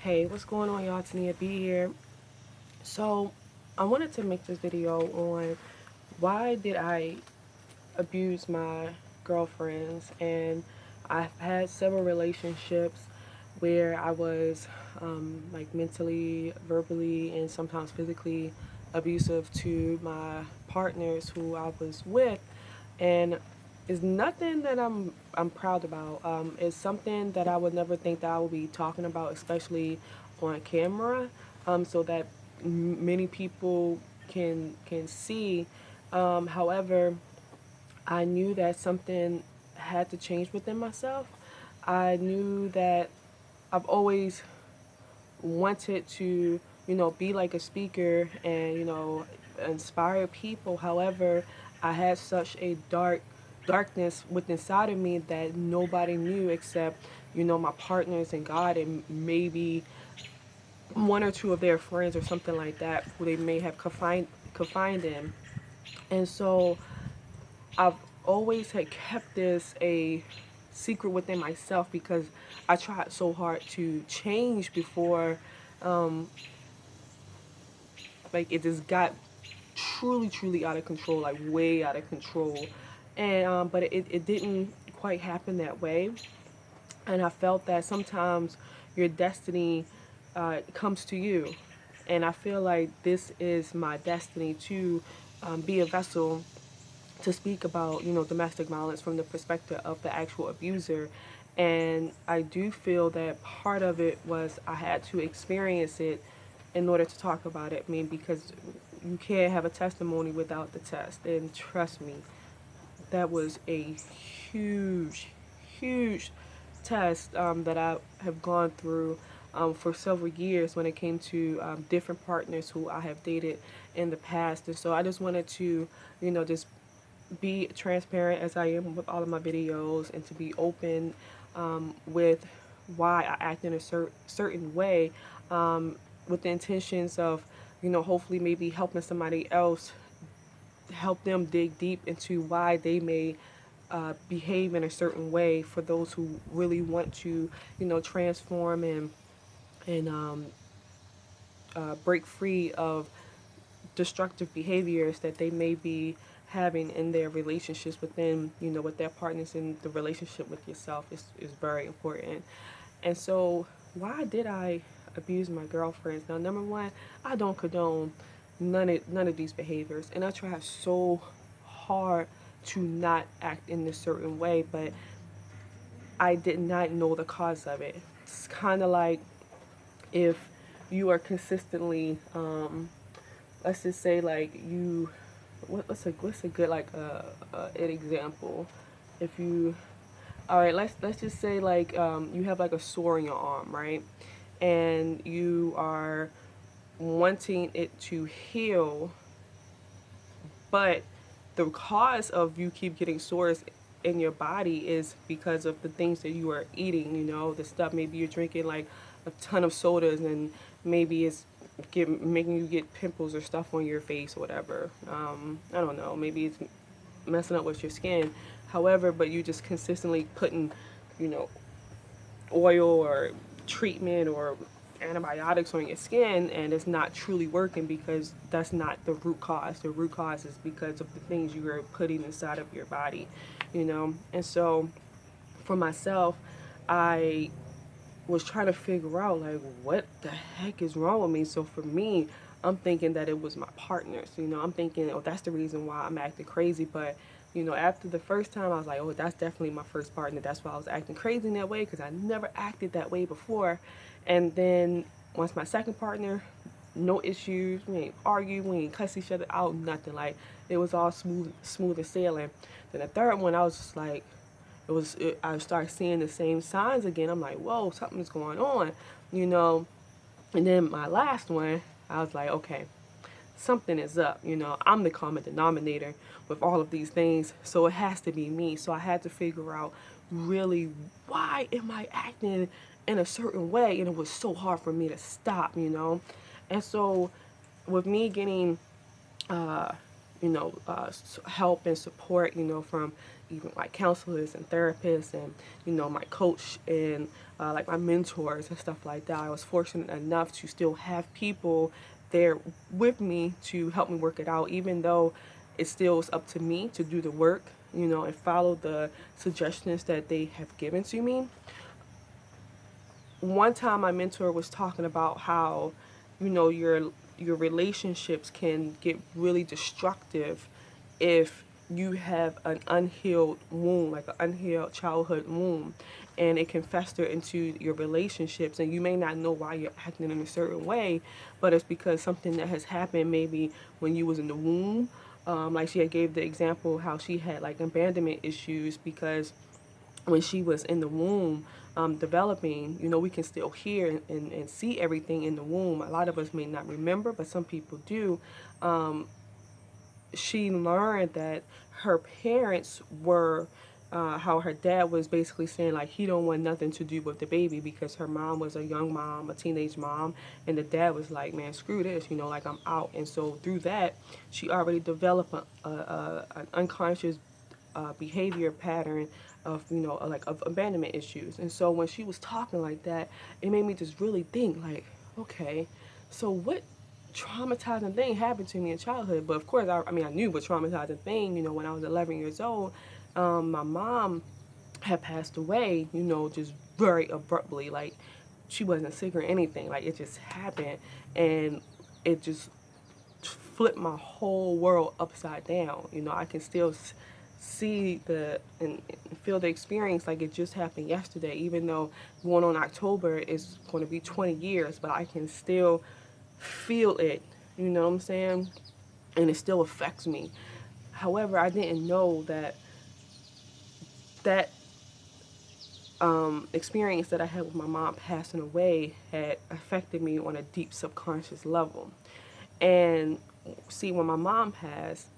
Hey, what's going on, y'all? Tania B here. So, I wanted to make this video on why did I abuse my girlfriends, and I've had several relationships where I was like mentally, verbally, and sometimes physically abusive to my partners who I was with, and it's nothing that I'm proud about. It's something that I would never think that I would be talking about, especially on camera, so that many people can see. However, I knew that something had to change within myself. I knew that I've always wanted to, be like a speaker and, inspire people. However, I had such a darkness within inside of me that nobody knew except, my partners and God and maybe one or two of their friends or something like that who they may have confined in. And so I've always had kept this a secret within myself because I tried so hard to change before like it just got truly out of control, like way out of control. And but it didn't quite happen that way. And I felt that sometimes your destiny comes to you. And I feel like this is my destiny to be a vessel to speak about, domestic violence from the perspective of the actual abuser. And I do feel that part of it was I had to experience it in order to talk about it. I mean, because you can't have a testimony without the test. And trust me, that was a huge, huge test that I have gone through for several years when it came to different partners who I have dated in the past. And so I just wanted to, just be transparent as I am with all of my videos and to be open with why I act in a certain way with the intentions of, hopefully maybe helping somebody else, help them dig deep into why they may behave in a certain way for those who really want to, transform and break free of destructive behaviors that they may be having in their relationships within, with their partners, and the relationship with yourself is very important. And so why did I abuse my girlfriends? Now, number one, I don't condone none of these behaviors, and I try so hard to not act in this certain way, but I did not know the cause of it. It's kind of like if you are consistently let's just say like you what's a good like an example. If you All right, let's just say like you have like a sore in your arm, right? And you are wanting it to heal, but the cause of you keep getting sores in your body is because of the things that you are eating, the stuff. Maybe you're drinking like a ton of sodas, and maybe it's making you get pimples or stuff on your face or whatever. I don't know, maybe it's messing up with your skin. However, but you just consistently putting, you know, oil or treatment or antibiotics on your skin, and it's not truly working because that's not the root cause. The root cause is because of the things you are putting inside of your body. And so for myself, I was trying to figure out like what the heck is wrong with me. So for me, I'm thinking that it was my partners. I'm thinking, oh, that's the reason why I'm acting crazy. But after the first time, I was like, oh, that's definitely my first partner. That's why I was acting crazy in that way, because I never acted that way before. And then once my second partner, no issues. We ain't argue. We ain't cuss each other out. Nothing. Like it was all smooth and sailing. Then the third one, I was just like, I started seeing the same signs again. I'm like, whoa, something's going on. And then my last one, I was like, okay, something is up. I'm the common denominator with all of these things, so it has to be me. So I had to figure out really why am I acting in a certain way, and it was so hard for me to stop. And so with me getting help and support, from even like counselors and therapists and, my coach and like my mentors and stuff like that. I was fortunate enough to still have people there with me to help me work it out, even though it still is up to me to do the work, and follow the suggestions that they have given to me. One time my mentor was talking about how, your relationships can get really destructive if you have an unhealed wound, like an unhealed childhood wound, and it can fester into your relationships, and you may not know why you're acting in a certain way, but it's because something that has happened maybe when you was in the womb. Like she had gave the example how she had like abandonment issues because when she was in the womb, developing, we can still hear and see everything in the womb. A lot of us may not remember, but some people do. She learned that her parents were, how her dad was basically saying like he don't want nothing to do with the baby because her mom was a young mom, a teenage mom, and the dad was like, man, screw this, like I'm out. And so through that, she already developed an unconscious behavior pattern of, like of abandonment issues. And so when she was talking like that, it made me just really think like, okay, so what traumatizing thing happened to me in childhood? But of course, I mean, I knew what traumatizing thing, when I was 11 years old. My mom had passed away, just very abruptly. Like she wasn't sick or anything. Like it just happened, and it just flipped my whole world upside down. I can still see and feel the experience like it just happened yesterday, even though going on October is going to be 20 years, but I can still feel it, you know what I'm saying? And it still affects me. However, I didn't know that experience that I had with my mom passing away had affected me on a deep subconscious level. And see, when my mom passed,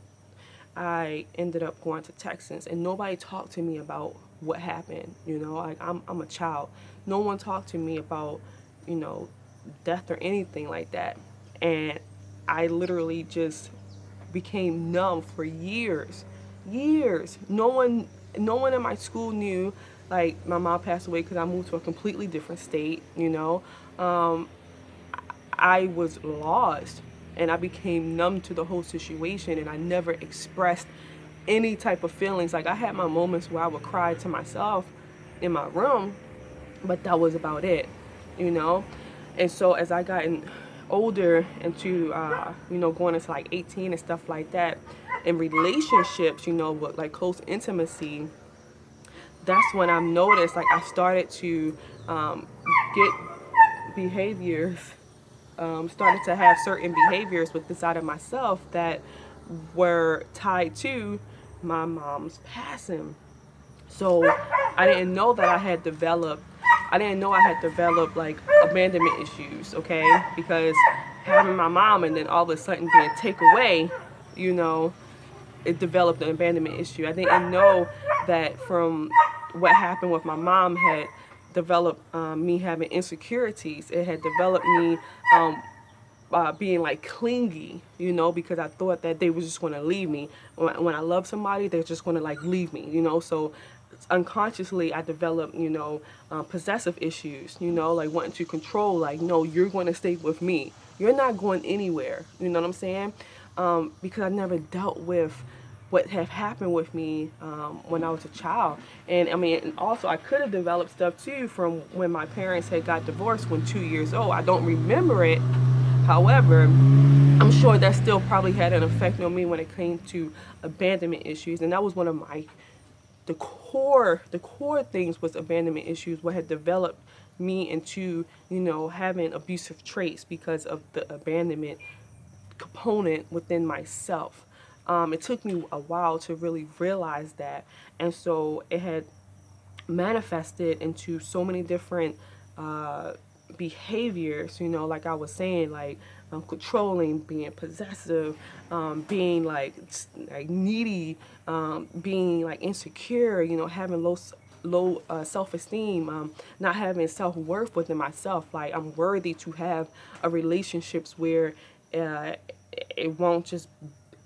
I ended up going to Texas, and nobody talked to me about what happened. Like I'm a child. No one talked to me about, you know, death or anything like that. And I literally just became numb for years. Years. No one in my school knew like my mom passed away because I moved to a completely different state. I was lost, and I became numb to the whole situation, and I never expressed any type of feelings. Like I had my moments where I would cry to myself in my room, but that was about it, you know? And so as I gotten older into, going into like 18 and stuff like that, in relationships, with like close intimacy, that's when I've noticed like I started to get behaviors, started to have certain behaviors with this side of myself that were tied to my mom's passing. So I didn't know I had developed like abandonment issues, okay? Because having my mom and then all of a sudden being taken away, you know, it developed an abandonment issue. I didn't know that from what happened with my mom had developed me having insecurities. It had developed me being like clingy, because I thought that they were just going to leave me. When I love somebody, they're just going to like leave me. So unconsciously I developed, possessive issues, like wanting to control, like, no, you're going to stay with me. You're not going anywhere. You know what I'm saying? Because I never dealt with what had happened with me when I was a child. And I mean, and also I could have developed stuff too from when my parents had got divorced when 2 years old. I don't remember it. However, I'm sure that still probably had an effect on me when it came to abandonment issues. And that was one of the core things was abandonment issues, what had developed me into, having abusive traits because of the abandonment component within myself. It took me a while to really realize that. And so it had manifested into so many different behaviors, like I was saying, like controlling, being possessive, being like needy, being like insecure, having low self-esteem, not having self-worth within myself. Like I'm worthy to have a relationships where uh, it won't just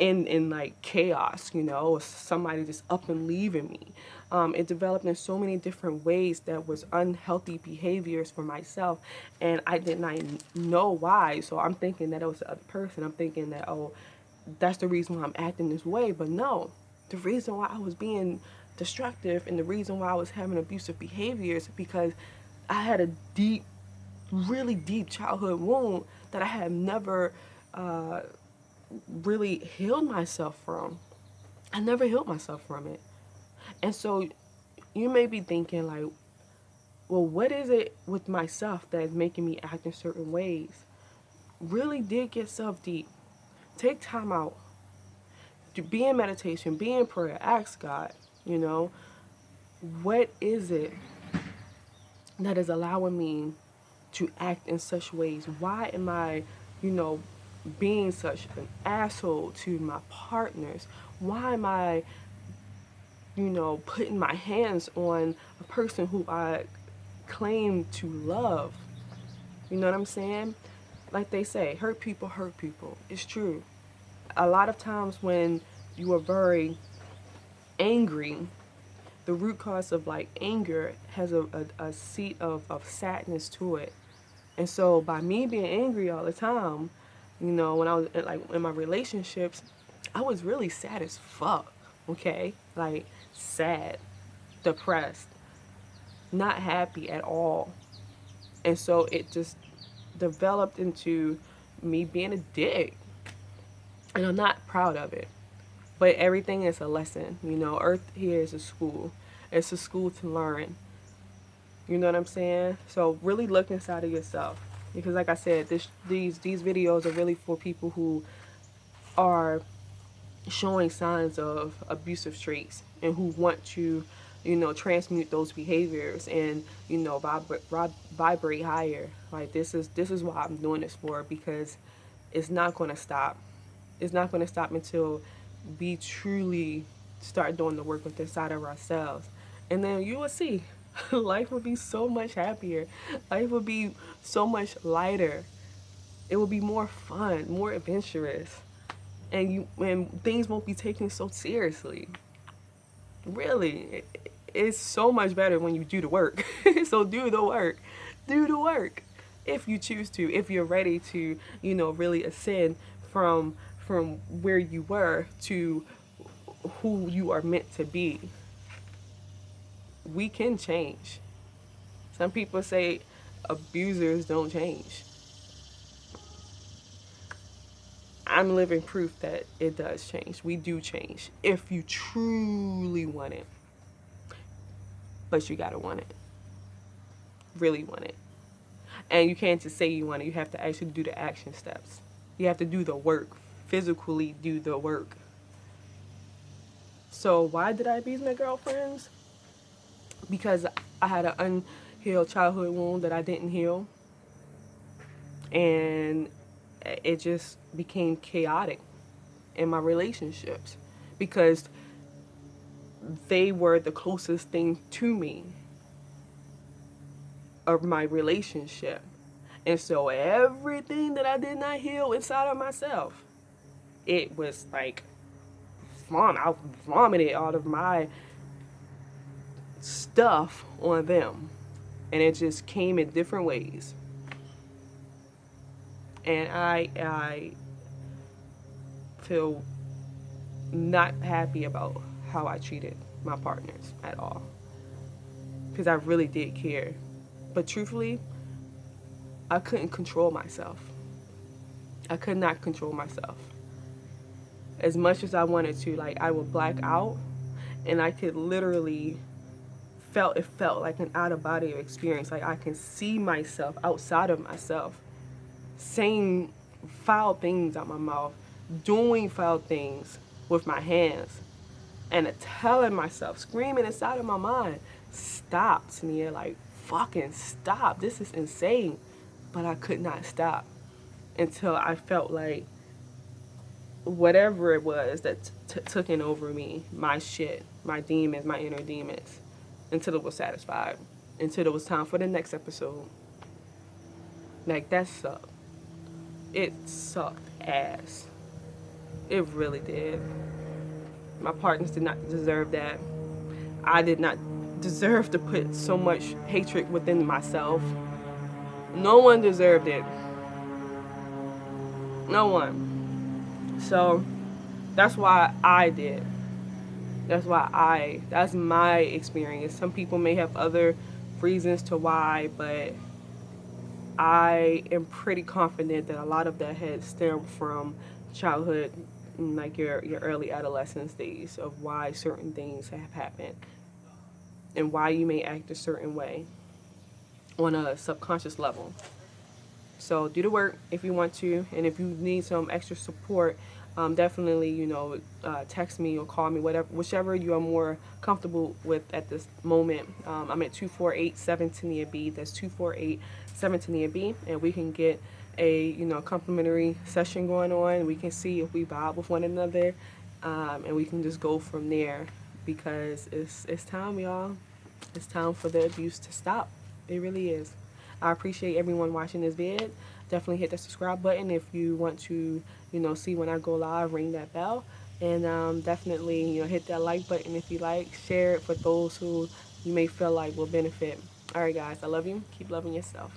in like chaos, or somebody just up and leaving me. It developed in so many different ways that was unhealthy behaviors for myself, and I did not know why. So I'm thinking that it was the other person. I'm thinking that, oh, that's the reason why I'm acting this way. But no, the reason why I was being destructive and the reason why I was having abusive behaviors because I had a deep, really deep childhood wound that I had never really healed myself from. I never healed myself from it. And so you may be thinking like, well, what is it with myself that's making me act in certain ways? Really dig yourself deep. Take time out. Be in meditation, be in prayer, ask God, what is it that is allowing me to act in such ways? Why am I, being such an asshole to my partners? Why am I, putting my hands on a person who I claim to love? You know what I'm saying? Like they say, hurt people hurt people. It's true. A lot of times when you are very angry, the root cause of like anger has a seat of sadness to it. And so by me being angry all the time, when I was like in my relationships, I was really sad as fuck. Okay? Like sad, depressed, not happy at all. And so it just developed into me being a dick. And I'm not proud of it. But everything is a lesson. Earth here is a school. It's a school to learn. You know what I'm saying? So really look inside of yourself. Because like I said, these videos are really for people who are showing signs of abusive traits and who want to, transmute those behaviors and, vibrate higher. Like this is what I'm doing this for, because it's not going to stop. It's not going to stop until we truly start doing the work with inside of ourselves. And then you will see life will be so much happier. Life will be so much lighter. It will be more fun, more adventurous. And things won't be taken so seriously. Really, it's so much better when you do the work. So do the work. Do the work. If you choose to, if you're ready to, really ascend from where you were to who you are meant to be. We can change. Some people say abusers don't change. I'm living proof that it does change. We do change if you truly want it. But you gotta want it. Really want it. And you can't just say you want it. You have to actually do the action steps. You have to do the work. Physically do the work. So why did I abuse my girlfriends? Because I had an unhealed childhood wound that I didn't heal. And it just became chaotic in my relationships because they were the closest thing to me of my relationship. And so everything that I did not heal inside of myself, it was like I vomited all of my stuff on them. And it just came in different ways. And I feel not happy about how I treated my partners at all. Because I really did care. But truthfully, I couldn't control myself. I could not control myself. As much as I wanted to, like I would black out and I could literally it felt like an out of body experience. Like I can see myself outside of myself saying foul things out my mouth, doing foul things with my hands, and telling myself, screaming inside of my mind, stop, Tania, like fucking stop. This is insane. But I could not stop until I felt like whatever it was that took in over me, my shit, my demons, my inner demons, until it was satisfied, until it was time for the next episode. Like that sucked. It sucked ass. It really did. My partners did not deserve that. I did not deserve to put so much hatred within myself. No one deserved it. No one. So that's why I did. That's my experience. Some people may have other reasons to why, but I am pretty confident that a lot of that had stemmed from childhood, like your early adolescence days, of why certain things have happened and why you may act a certain way on a subconscious level. So do the work if you want to, and if you need some extra support, definitely text me or call me, whatever, whichever you are more comfortable with at this moment. I'm at 248-7 Tania B. That's 248-7 Tania B, and we can get a complimentary session going on. We can see if we vibe with one another, and we can just go from there because it's time, y'all. It's time for the abuse to stop. It really is. I appreciate everyone watching this vid. Definitely hit the subscribe button if you want to, see when I go live. Ring that bell, and definitely, hit that like button if you like. Share it for those who you may feel like will benefit. All right, guys. I love you. Keep loving yourself.